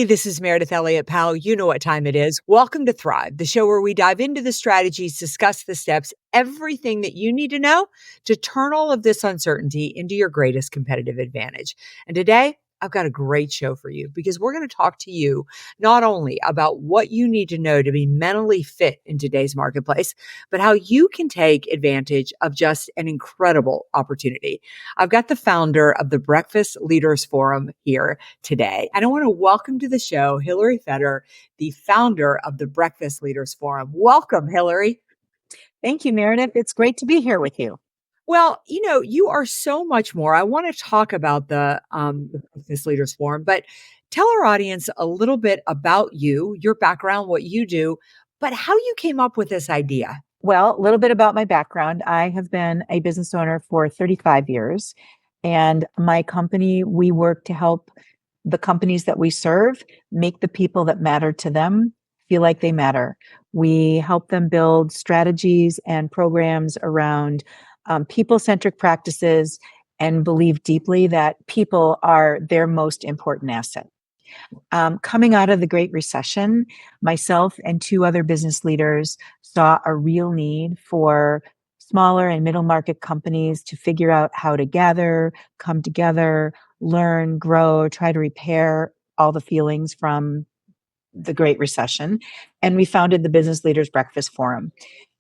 Hey, this is Meridith Elliott Powell. You know what time it is. Welcome to Thrive, the show where we dive into the strategies, discuss the steps, everything that you need to know to turn all of this uncertainty into your greatest competitive advantage. And today, I've got a great show for you because we're going to talk to you not only about what you need to know to be mentally fit in today's marketplace, but how you can take advantage of just an incredible opportunity. I've got the founder of the Breakfast Leaders Forum here today. And I want to welcome to the show Hillary Fetter, the founder of the Breakfast Leaders Forum. Welcome, Hillary. Thank you, Meredith. It's great to be here with you. Well, you are so much more. I want to talk about the Breakfast Leaders Forum, but tell our audience a little bit about you, your background, what you do, but how you came up with this idea. Well, a little bit about my background. I have been a business owner for 35 years, and my company, we work to help the companies that we serve make the people that matter to them feel like they matter. We help them build strategies and programs around people-centric practices and believe deeply that people are their most important asset. Coming out of the Great Recession, myself and two other business leaders saw a real need for smaller and middle market companies to figure out how to gather, come together, learn, grow, try to repair all the feelings from the Great Recession. And we founded the Business Leaders Breakfast Forum.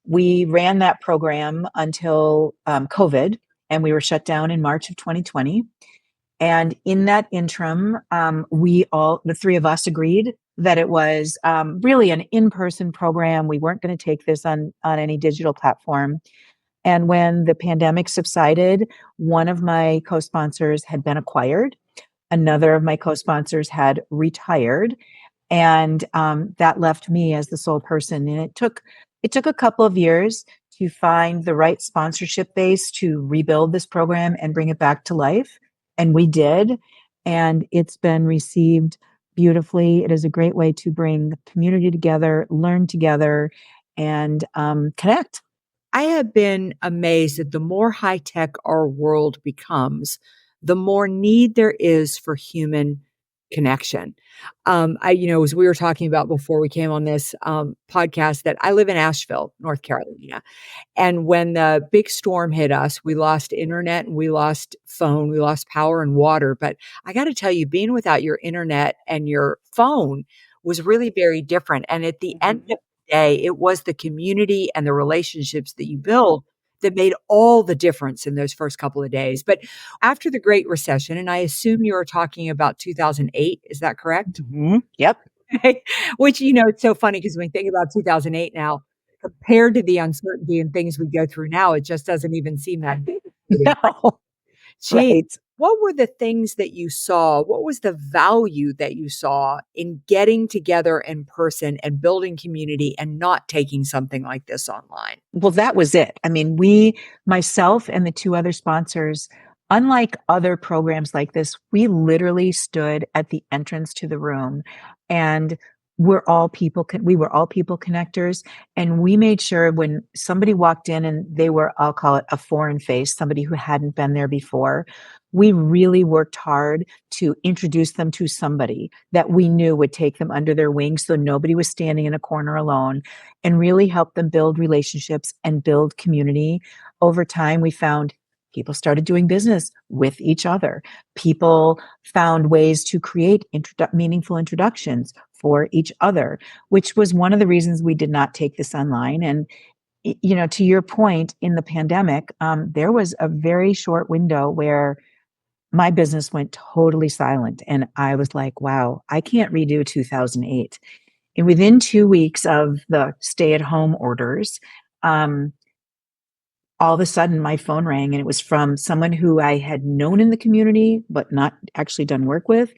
We ran that program until COVID, and we were shut down in March of 2020. And in that interim, the three of us agreed that it was really an in-person program. We weren't going to take this on any digital platform. And when the pandemic subsided, one of my co-sponsors had been acquired. Another of my co-sponsors had retired. And that left me as the sole person. And it took a couple of years to find the right sponsorship base to rebuild this program and bring it back to life. And we did. And it's been received beautifully. It is a great way to bring the community together, learn together, and connect. I have been amazed that the more high tech our world becomes, the more need there is for human connection. As we were talking about before we came on this podcast, that I live in Asheville, North Carolina. And when the big storm hit us, we lost internet and we lost phone, we lost power and water. But I got to tell you, being without your internet and your phone was really very different. And at the end of the day, it was the community and the relationships that you build that made all the difference in those first couple of days. But after the Great Recession, and I assume you were talking about 2008, is that correct? Mm-hmm. Yep. Which, it's so funny because when we think about 2008 now, compared to the uncertainty and things we go through now, it just doesn't even seem that big. No. Gee, Right. what were the things that you saw? What was the value that you saw in getting together in person and building community and not taking something like this online? Well, that was it. I mean, myself and the two other sponsors, unlike other programs like this, we literally stood at the entrance to the room, and we were all people connectors. And we made sure when somebody walked in and they were, I'll call it a foreign face, somebody who hadn't been there before, we really worked hard to introduce them to somebody that we knew would take them under their wing, so nobody was standing in a corner alone, and really help them build relationships and build community. Over time, we found people started doing business with each other. People found ways to create meaningful introductions for each other, which was one of the reasons we did not take this online. And to your point, in the pandemic, there was a very short window where my business went totally silent. And I was like, wow, I can't redo 2008. And within 2 weeks of the stay-at-home orders, all of a sudden my phone rang, and it was from someone who I had known in the community, but not actually done work with.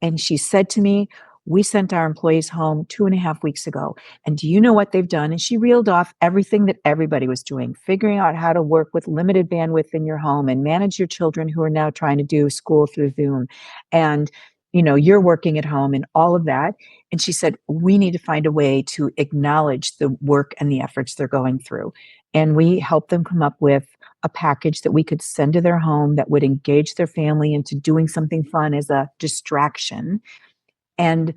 And she said to me, "We sent our employees home 2.5 weeks ago. And do you know what they've done?" And she reeled off everything that everybody was doing, figuring out how to work with limited bandwidth in your home and manage your children who are now trying to do school through Zoom. And, you're working at home and all of that. And she said, "We need to find a way to acknowledge the work and the efforts they're going through." And we helped them come up with a package that we could send to their home that would engage their family into doing something fun as a distraction. And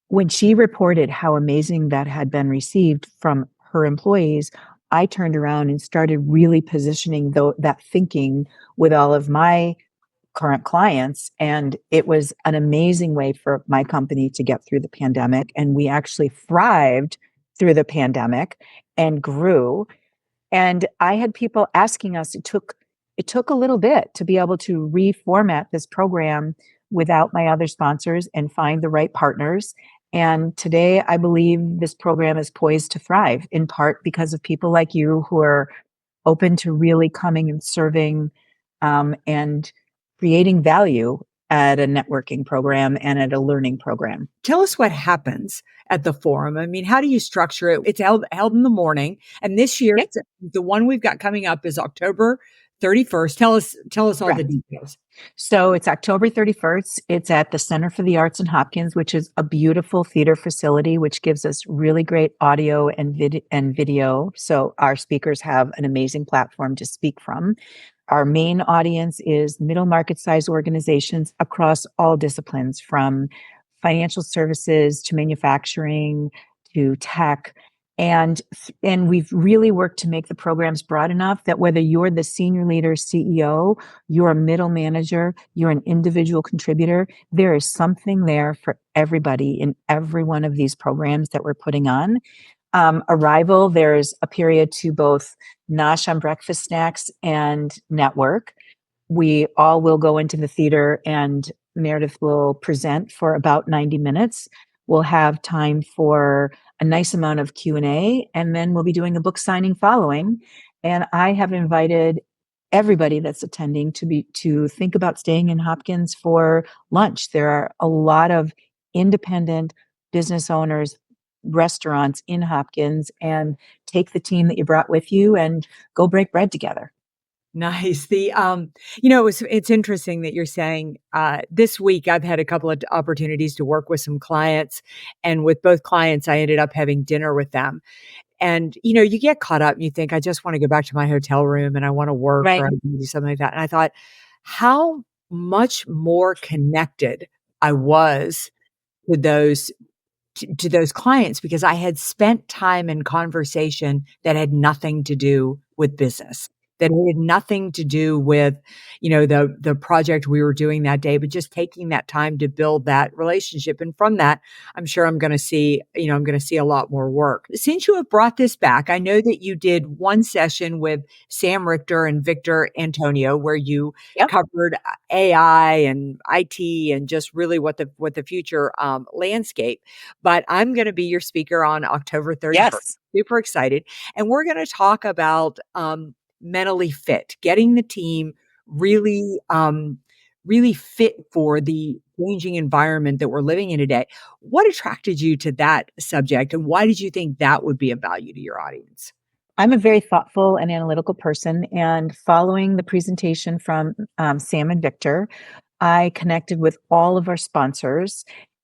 when she reported how amazing that had been received from her employees, I turned around and started really positioning that thinking with all of my current clients. And it was an amazing way for my company to get through the pandemic. And we actually thrived through the pandemic and grew. And I had people asking us, it took a little bit to be able to reformat this program without my other sponsors and find the right partners. And today I believe this program is poised to thrive, in part because of people like you who are open to really coming and serving, and creating value at a networking program and at a learning program. Tell us what happens at the forum. I mean, how do you structure it? It's held in the morning, and this year, Okay. the one we've got coming up is October 31st. Tell us all the Correct. details. So it's October 31st. It's at the Center for the Arts in Hopkins, which is a beautiful theater facility, which gives us really great audio and video. So our speakers have an amazing platform to speak from. Our main audience is middle market size organizations across all disciplines, from financial services to manufacturing to tech. And we've really worked to make the programs broad enough that whether you're the senior leader, CEO, you're a middle manager, you're an individual contributor, there is something there for everybody in every one of these programs that we're putting on. Arrival, there's a period to both nosh on breakfast snacks and network. We all will go into the theater and Meredith will present for about 90 minutes. We'll have time for a nice amount of Q&A, and then we'll be doing a book signing following. And I have invited everybody that's attending to think about staying in Hopkins for lunch. There are a lot of independent business owners, restaurants in Hopkins, and take the team that you brought with you and go break bread together. Nice. It's interesting that you're saying this week I've had a couple of opportunities to work with some clients, and with both clients, I ended up having dinner with them. And you get caught up and you think, I just want to go back to my hotel room and I want to work or Right. I want to do something like that. And I thought, how much more connected I was to those clients, because I had spent time in conversation that had nothing to do with business, that had nothing to do with, the project we were doing that day, but just taking that time to build that relationship. And from that, I'm sure I'm going to see a lot more work. Since you have brought this back, I know that you did one session with Sam Richter and Victor Antonio, where you Yep. covered AI and IT and just really what the future landscape. But I'm going to be your speaker on October 31st. Yes. Super excited. And we're going to talk about mentally fit, getting the team really, really fit for the changing environment that we're living in today. What attracted you to that subject, and why did you think that would be of value to your audience? I'm a very thoughtful and analytical person. And following the presentation from Sam and Victor, I connected with all of our sponsors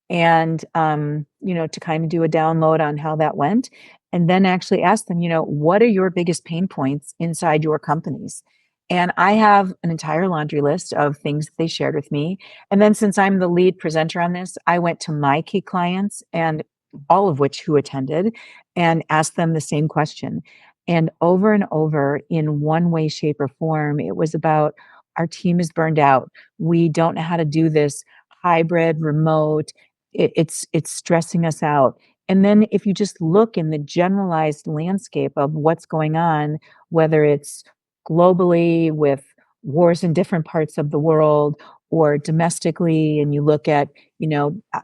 and, to kind of do a download on how that went. And then actually ask them, what are your biggest pain points inside your companies? And I have an entire laundry list of things that they shared with me. And then since I'm the lead presenter on this, I went to my key clients, and all of which who attended, and asked them the same question. And over, in one way, shape, or form, it was about, our team is burned out. We don't know how to do this hybrid, remote. It's stressing us out. And then if you just look in the generalized landscape of what's going on, whether it's globally with wars in different parts of the world or domestically, and you look at,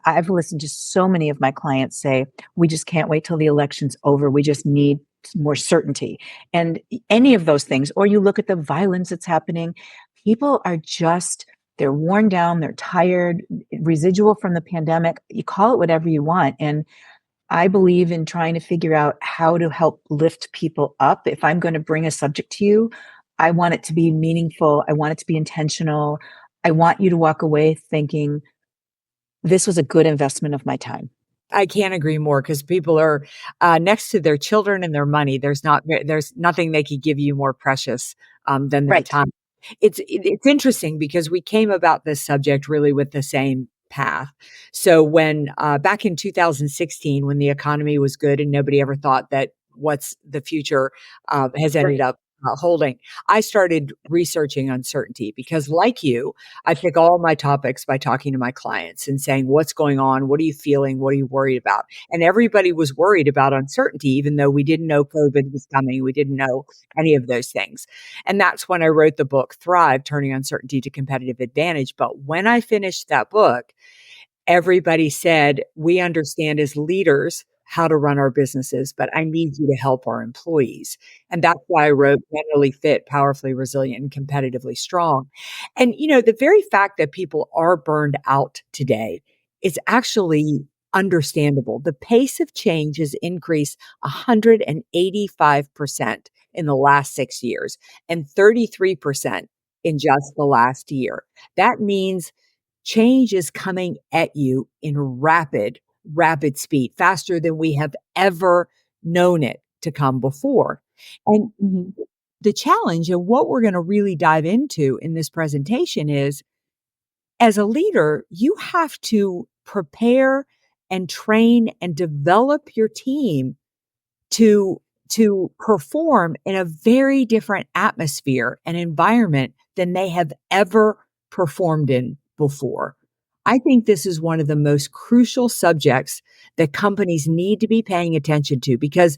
I've listened to so many of my clients say, we just can't wait till the election's over. We just need more certainty. And any of those things, or you look at the violence that's happening, people are just, they're worn down, they're tired, residual from the pandemic. You call it whatever you want. And I believe in trying to figure out how to help lift people up. If I'm going to bring a subject to you, I want it to be meaningful. I want it to be intentional. I want you to walk away thinking, this was a good investment of my time. I can't agree more, because people are next to their children and their money. There's nothing they could give you more precious than their Right. time. It's interesting because we came about this subject really with the same path. So when back in 2016, when the economy was good and nobody ever thought that what's the future has ended up holding, I started researching uncertainty because, like you, I pick all my topics by talking to my clients and saying, what's going on? What are you feeling? What are you worried about? And everybody was worried about uncertainty, even though we didn't know COVID was coming. We didn't know any of those things. And that's when I wrote the book, Thrive, Turning Uncertainty to Competitive Advantage. But when I finished that book, everybody said, we understand as leaders how to run our businesses, but I need you to help our employees. And that's why I wrote Mentally Fit, Powerfully Resilient, and Competitively Strong. And, the very fact that people are burned out today is actually understandable. The pace of change has increased 185% in the last 6 years and 33% in just the last year. That means change is coming at you in rapid speed, faster than we have ever known it to come before. And the challenge and what we're going to really dive into in this presentation is, as a leader, you have to prepare and train and develop your team to perform in a very different atmosphere and environment than they have ever performed in before. I think this is one of the most crucial subjects that companies need to be paying attention to, because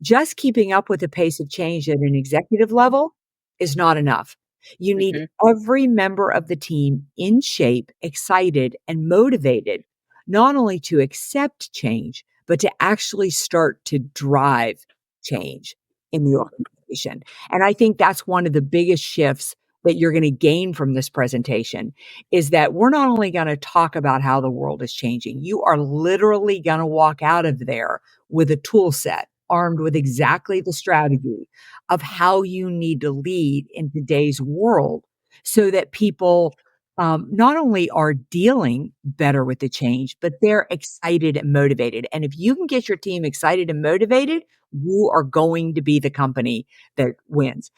just keeping up with the pace of change at an executive level is not enough. You need Mhm. every member of the team in shape, excited, and motivated, not only to accept change, but to actually start to drive change in the organization. And I think that's one of the biggest shifts that you're going to gain from this presentation, is that we're not only going to talk about how the world is changing, you are literally going to walk out of there with a tool set armed with exactly the strategy of how you need to lead in today's world, so that people not only are dealing better with the change, but they're excited and motivated. And if you can get your team excited and motivated, you are going to be the company that wins.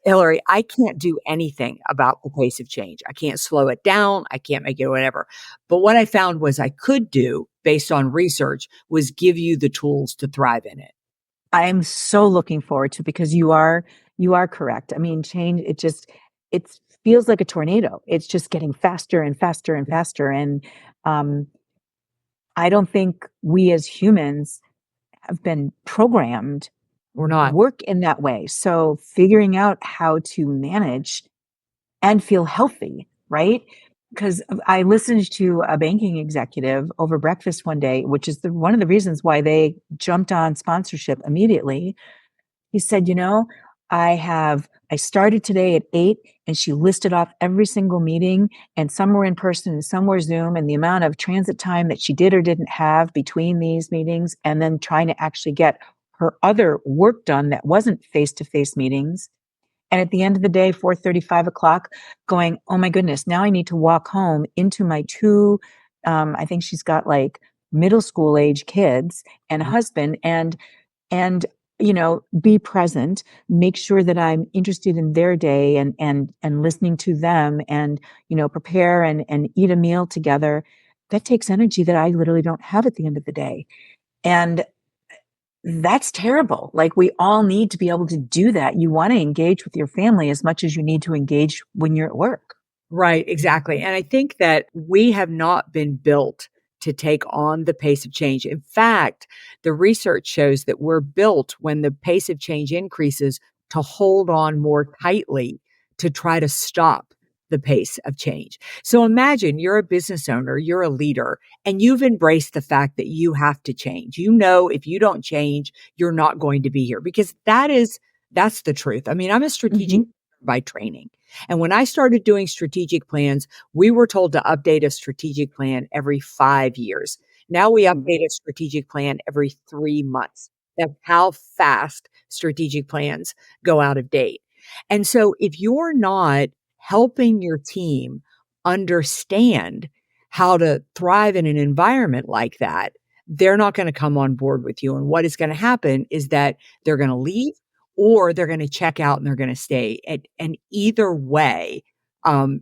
Hillary, I can't do anything about the pace of change. I can't slow it down. I can't make it whatever. But what I found was I could do, based on research, was give you the tools to thrive in it. I'm so looking forward to, because you are correct. I mean, change, it feels like a tornado. It's just getting faster and faster and faster. And um, I don't think we as humans have been programmed We're to not. work in that way. So figuring out how to manage and feel healthy, right? Because I listened to a banking executive over breakfast one day, which is one of the reasons why they jumped on sponsorship immediately. He said, I started today at 8, and she listed off every single meeting, and some were in person and some were Zoom, and the amount of transit time that she did or didn't have between these meetings, and then trying to actually get her other work done that wasn't face-to-face meetings. And at the end of the day, 4:30, 5 o'clock, going, oh my goodness, now I need to walk home into my two, I think she's got like middle school age kids and a husband, and be present, make sure that I'm interested in their day, and listening to them, and prepare and eat a meal together. That takes energy that I literally don't have at the end of the day. And that's terrible. Like, we all need to be able to do that. You want to engage with your family as much as you need to engage when you're at work. Right, exactly. And I think that we have not been built to take on the pace of change. In fact, the research shows that we're built, when the pace of change increases, to hold on more tightly to try to stop the pace of change. So imagine you're a business owner, you're a leader, and you've embraced the fact that you have to change. If you don't change, you're not going to be here, because that's the truth. I mean, I'm a strategic Mhm. by training. And when I started doing strategic plans, we were told to update a strategic plan every 5 years. Now we update a strategic plan every 3 months. That's how fast strategic plans go out of date. And so if you're not helping your team understand how to thrive in an environment like that, they're not going to come on board with you. And what is going to happen is that they're going to leave, or they're going to check out and they're going to stay. And either way,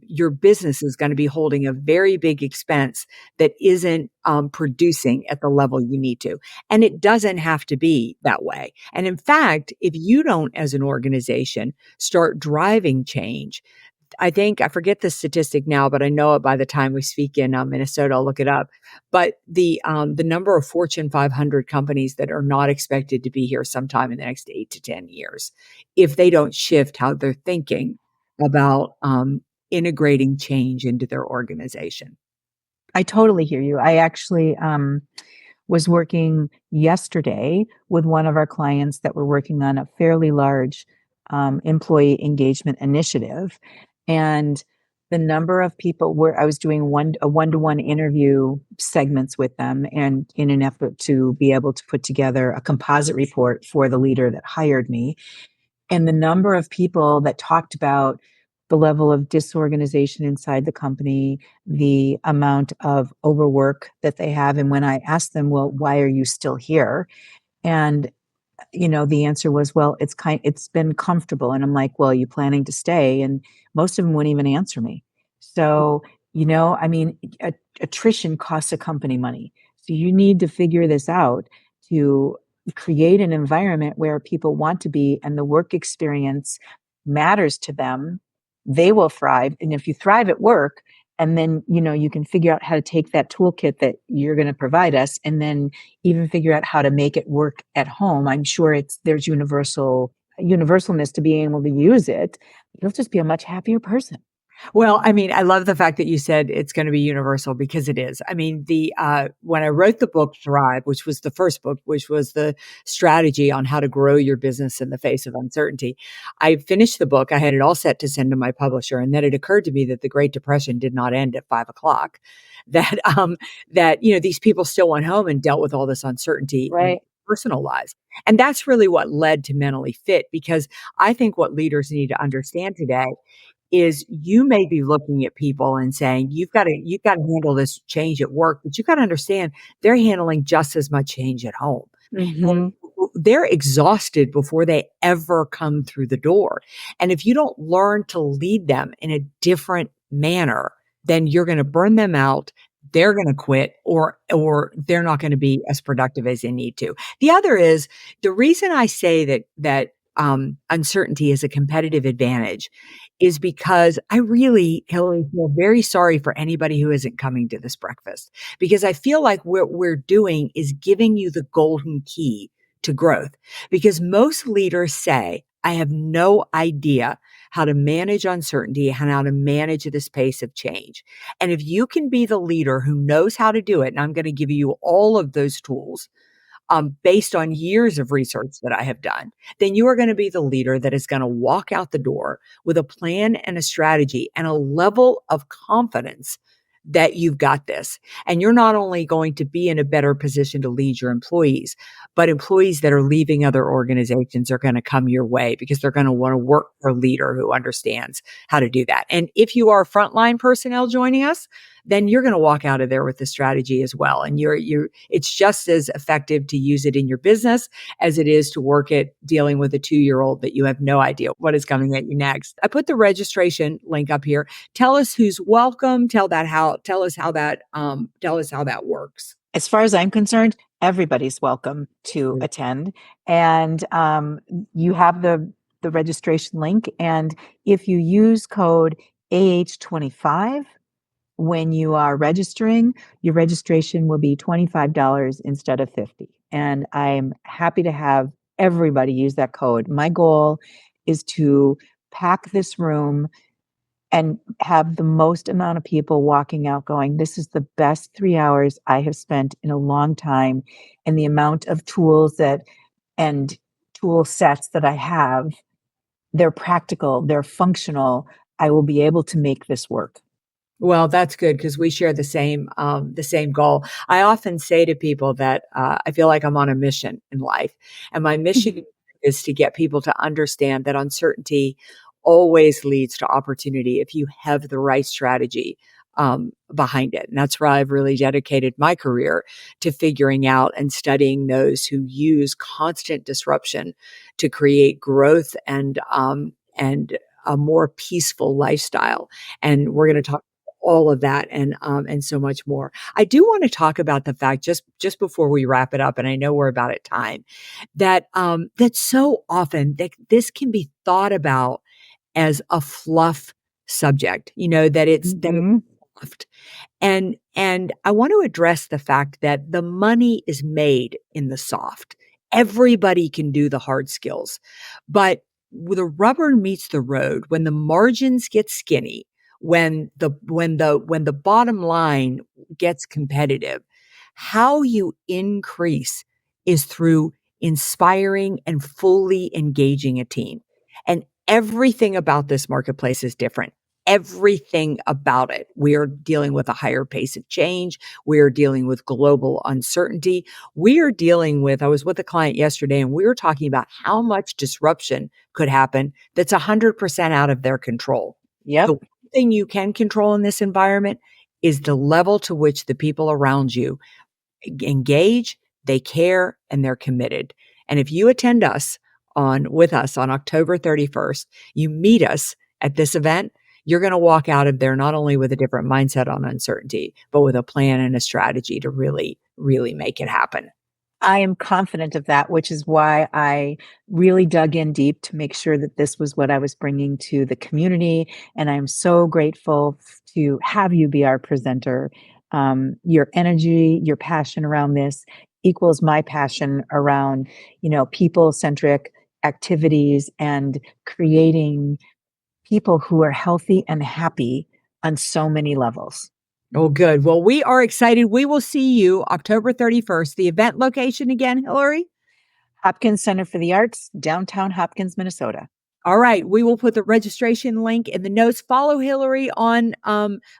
your business is going to be holding a very big expense that isn't producing at the level you need to. And it doesn't have to be that way. And in fact, if you don't, as an organization, start driving change, I think I forget the statistic now, but I know it by the time we speak in Minnesota. I'll look it up. But the number of Fortune 500 companies that are not expected to be here sometime in the next 8 to 10 years, if they don't shift how they're thinking about integrating change into their organization. I totally hear you. I actually was working yesterday with one of our clients that were working on a fairly large employee engagement initiative. And the number of people where I was doing a one-to-one interview segments with them, and in an effort to be able to put together a composite report for the leader that hired me. And the number of people that talked about the level of disorganization inside the company, the amount of overwork that they have. And when I asked them, well, why are you still here? And the answer was, well, it's been comfortable. And I'm like, well, are you planning to stay? And most of them wouldn't even answer me. So, I mean, attrition costs a company money. So you need to figure this out to create an environment where people want to be and the work experience matters to them. They will thrive. And if you thrive at work, and then, you can figure out how to take that toolkit that you're going to provide us and then even figure out how to make it work at home. I'm sure there's universalness to being able to use it. You'll just be a much happier person. Well, I mean, I love the fact that you said it's going to be universal, because it is. I mean, when I wrote the book Thrive, which was the first book, which was the strategy on how to grow your business in the face of uncertainty, I finished the book. I had it all set to send to my publisher, and then it occurred to me that the Great Depression did not end at 5 o'clock. That these people still went home and dealt with all this uncertainty in Right. personal lives, and that's really what led to Mentally Fit. Because I think what leaders need to understand today is you may be looking at people and saying, you've got to handle this change at work, but you've got to understand they're handling just as much change at home. Mm-hmm. And they're exhausted before they ever come through the door. And if you don't learn to lead them in a different manner, then you're going to burn them out. They're going to quit, or they're not going to be as productive as they need to. The other is the reason I say that uncertainty is a competitive advantage is because I really, Hillary, feel very sorry for anybody who isn't coming to this breakfast, because I feel like what we're doing is giving you the golden key to growth. Because most leaders say, I have no idea how to manage uncertainty and how to manage this pace of change. And if you can be the leader who knows how to do it, and I'm going to give you all of those tools, based on years of research that I have done, then you are going to be the leader that is going to walk out the door with a plan and a strategy and a level of confidence that you've got this. And you're not only going to be in a better position to lead your employees, but employees that are leaving other organizations are going to come your way because they're going to want to work for a leader who understands how to do that. And if you are frontline personnel joining us, then you're going to walk out of there with the strategy as well. And it's just as effective to use it in your business as it is to work at dealing with a 2-year-old that you have no idea what is coming at you next. I put the registration link up here. Tell us who's welcome. Tell us how that works. As far as I'm concerned, everybody's welcome to attend. And you have the registration link. And if you use code AH25 when you are registering, your registration will be $25 instead of $50. And I'm happy to have everybody use that code. My goal is to pack this room and have the most amount of people walking out going, this is the best 3 hours I have spent in a long time. And the amount of tools and tool sets that I have, they're practical, they're functional. I will be able to make this work. Well, that's good, because we share the same goal. I often say to people that I feel like I'm on a mission in life, and my mission is to get people to understand that uncertainty always leads to opportunity if you have the right strategy behind it. And that's where I've really dedicated my career to figuring out and studying those who use constant disruption to create growth and a more peaceful lifestyle. And we're going to talk all of that and so much more. I do want to talk about the fact just before we wrap it up, and I know we're about at time, that that so often that this can be thought about as a fluff subject, that it's Mhm. soft. And I want to address the fact that the money is made in the soft. Everybody can do the hard skills. But when the rubber meets the road, when the margins get skinny, when the bottom line gets competitive, how you increase is through inspiring and fully engaging a team. And everything about this marketplace is different. Everything about it. We are dealing with a higher pace of change. We are dealing with global uncertainty. We are dealing with, I was with a client yesterday and we were talking about how much disruption could happen that's 100% out of their control. The Yep. one thing you can control in this environment is the level to which the people around you engage, they care, and they're committed. And if you attend with us on October 31st, you meet us at this event, you're going to walk out of there not only with a different mindset on uncertainty, but with a plan and a strategy to really, really make it happen. I am confident of that, which is why I really dug in deep to make sure that this was what I was bringing to the community. And I'm so grateful to have you be our presenter. Your energy, your passion around this equals my passion around, people-centric activities and creating people who are healthy and happy on so many levels. Oh, good. Well, we are excited. We will see you October 31st. The event location again, Hillary? Hopkins Center for the Arts, downtown Hopkins, Minnesota. All right. We will put the registration link in the notes. Follow Hillary on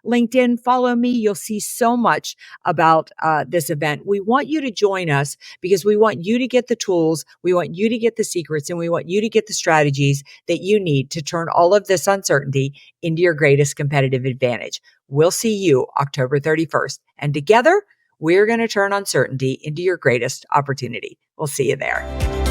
LinkedIn. Follow me. You'll see so much about this event. We want you to join us because we want you to get the tools. We want you to get the secrets and we want you to get the strategies that you need to turn all of this uncertainty into your greatest competitive advantage. We'll see you October 31st. And together, we're going to turn uncertainty into your greatest opportunity. We'll see you there.